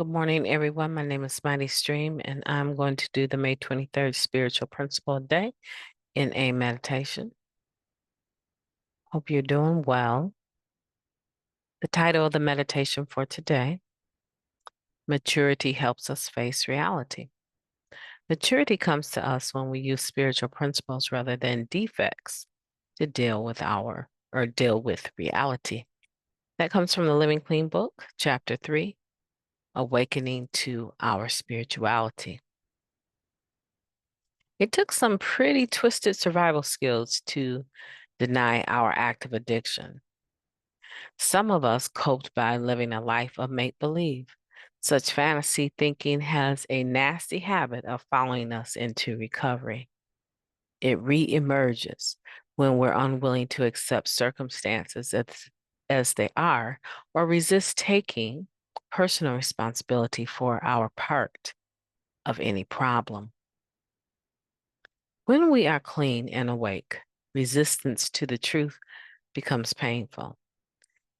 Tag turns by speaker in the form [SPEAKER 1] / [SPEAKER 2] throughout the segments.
[SPEAKER 1] Good morning, everyone. My name is MightyStream, and I'm going to do the May 23rd Spiritual Principle a Day in a meditation. Hope you're doing well. The title of the meditation for today, Maturity Helps Us Face Reality. Maturity comes to us when we use spiritual principles rather than defects to deal with reality. That comes from the Living Clean book, chapter 3, Awakening to Our Spirituality. It took some pretty twisted survival skills to deny our active addiction. Some of us coped by living a life of make-believe. Such fantasy thinking has a nasty habit of following us into recovery. It reemerges when we're unwilling to accept circumstances as they are or resist taking personal responsibility for our part of any problem. When we are clean and awake, resistance to the truth becomes painful.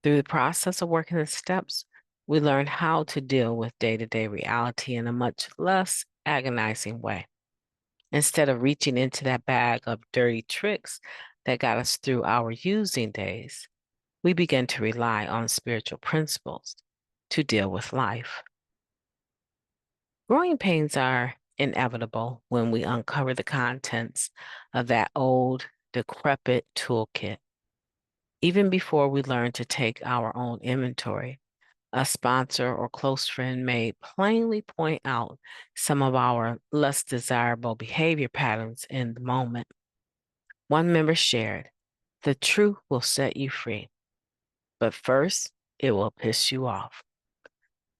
[SPEAKER 1] Through the process of working the steps, we learn how to deal with day-to-day reality in a much less agonizing way. Instead of reaching into that bag of dirty tricks that got us through our using days, we begin to rely on spiritual principles to deal with life. Growing pains are inevitable when we uncover the contents of that old, decrepit toolkit. Even before we learn to take our own inventory, a sponsor or close friend may plainly point out some of our less desirable behavior patterns in the moment. One member shared, "The truth will set you free, but first it will piss you off."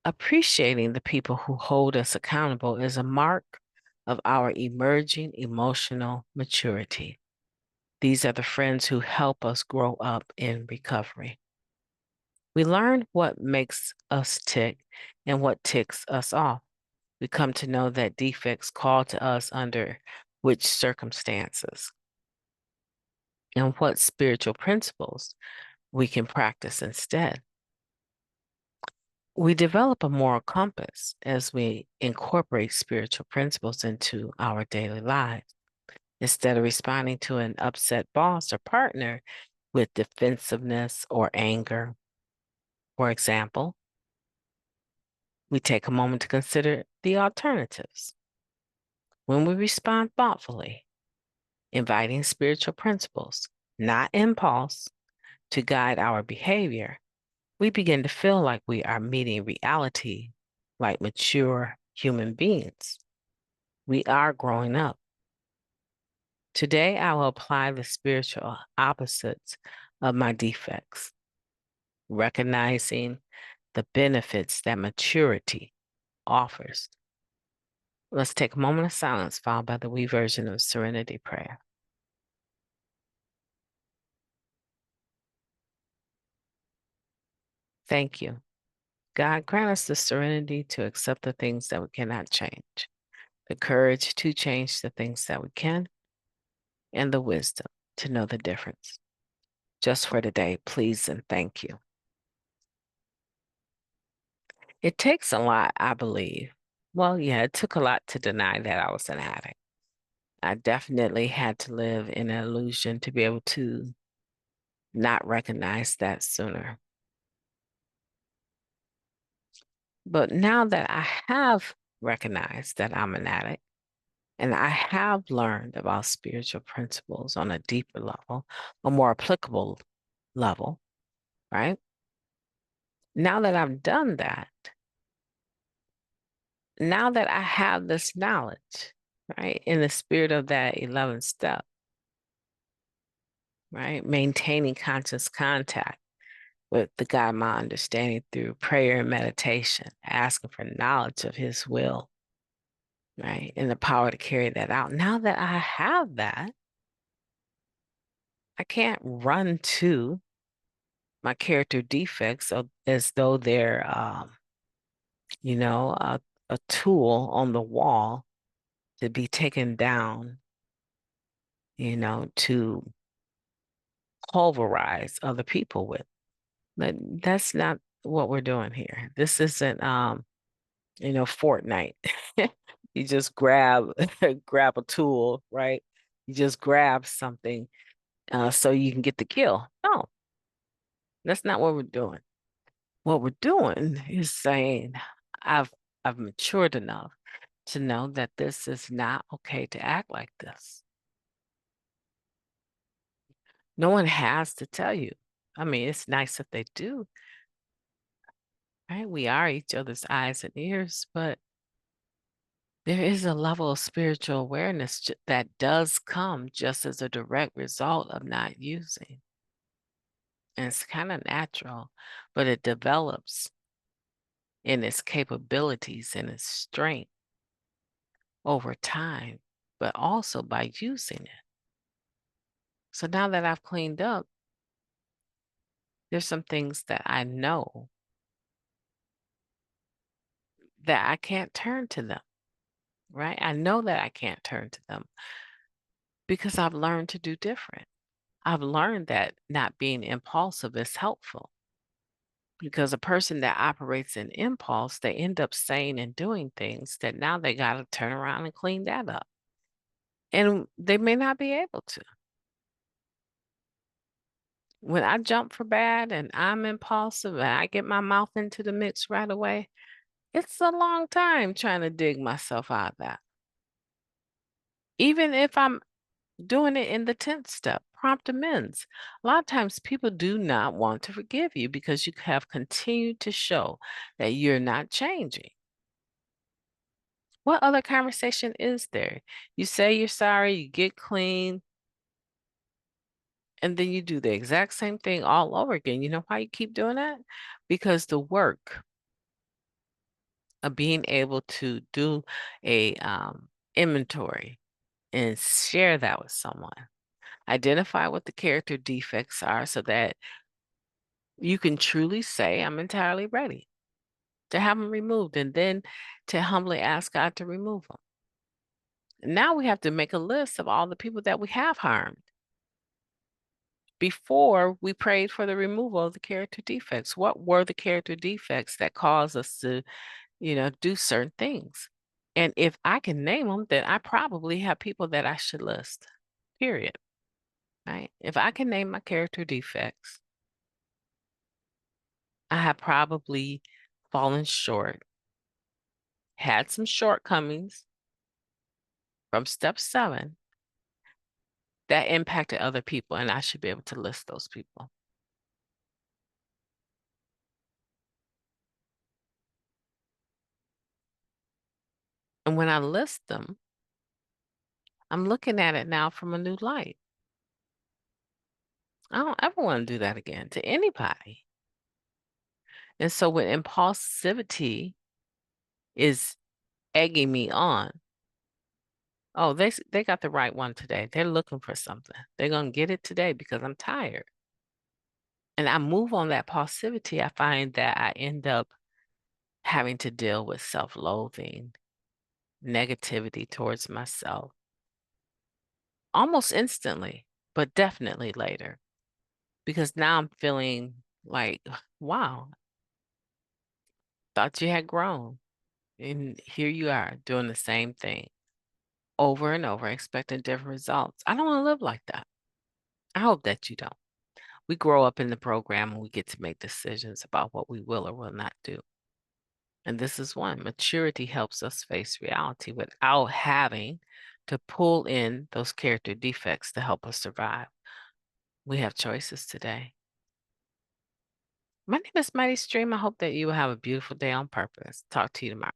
[SPEAKER 1] Appreciating the people who hold us accountable is a mark of our emerging emotional maturity. These are the friends who help us grow up in recovery. We learn what makes us tick and what ticks us off. We come to know that defects call to us under which circumstances and what spiritual principles we can practice instead. We develop a moral compass as we incorporate spiritual principles into our daily lives. Instead of responding to an upset boss or partner with defensiveness or anger, for example, we take a moment to consider the alternatives. When we respond thoughtfully, inviting spiritual principles, not impulse, to guide our behavior, we begin to feel like we are meeting reality like mature human beings. We are growing up. Today, I will apply the spiritual opposites of my defects, recognizing the benefits that maturity offers. Let's take a moment of silence, followed by the we version of Serenity Prayer. Thank you. God, grant us the serenity to accept the things that we cannot change, the courage to change the things that we can, and the wisdom to know the difference. Just for today, please and thank you. It takes a lot, I believe. Well, yeah, it took a lot to deny that I was an addict. I definitely had to live in an illusion to be able to not recognize that sooner. But now that I have recognized that I'm an addict, and I have learned about spiritual principles on a deeper level, a more applicable level, right? Now that I've done that, now that I have this knowledge, right, in the spirit of that 11th step, right, maintaining conscious contact with the God of my understanding through prayer and meditation, asking for knowledge of His will, right, and the power to carry that out. Now that I have that, I can't run to my character defects as though they're, you know, a tool on the wall to be taken down, you know, to pulverize other people with. But that's not what we're doing here. This isn't Fortnite. You just grab grab a tool, right? You just grab something so you can get the kill. No, that's not what we're doing. What we're doing is saying, I've I've matured enough to know that this is not okay to act like this. No one has to tell you. I mean, it's nice if they do, right? We are each other's eyes and ears, but there is a level of spiritual awareness that does come just as a direct result of not using. And it's kind of natural, but it develops in its capabilities and its strength over time, but also by using it. So now that I've cleaned up, there's some things that I know that I can't turn to them, right? I know that I can't turn to them because I've learned to do different. I've learned that not being impulsive is helpful because a person that operates in impulse, they end up saying and doing things that now they got to turn around and clean that up. And they may not be able to. When I jump for bad and I'm impulsive and I get my mouth into the mix right away, it's a long time trying to dig myself out of that. Even if I'm doing it in the 10th step, prompt amends. A lot of times people do not want to forgive you because you have continued to show that you're not changing. What other conversation is there? You say you're sorry, you get clean, and then you do the exact same thing all over again. You know why you keep doing that? Because the work of being able to do a inventory and share that with someone. Identify what the character defects are so that you can truly say, I'm entirely ready to have them removed, and then to humbly ask God to remove them. Now we have to make a list of all the people that we have harmed. Before we prayed for the removal of the character defects, what were the character defects that caused us to, do certain things? And if I can name them, then I probably have people that I should list, period. Right? If I can name my character defects, I have probably fallen short, had some shortcomings from step 7 that impacted other people, and I should be able to list those people. And when I list them, I'm looking at it now from a new light. I don't ever want to do that again to anybody. And so when impulsivity is egging me on, oh, they got the right one today. They're looking for something. They're going to get it today because I'm tired. And I move on that impulsivity, I find that I end up having to deal with self-loathing, negativity towards myself, almost instantly, but definitely later. Because now I'm feeling like, wow, thought you had grown. And here you are doing the same thing over and over, expecting different results. I don't want to live like that. I hope that you don't. We grow up in the program and we get to make decisions about what we will or will not do. And this is one. Maturity helps us face reality without having to pull in those character defects to help us survive. We have choices today. My name is Mighty Stream. I hope that you will have a beautiful day on purpose. Talk to you tomorrow.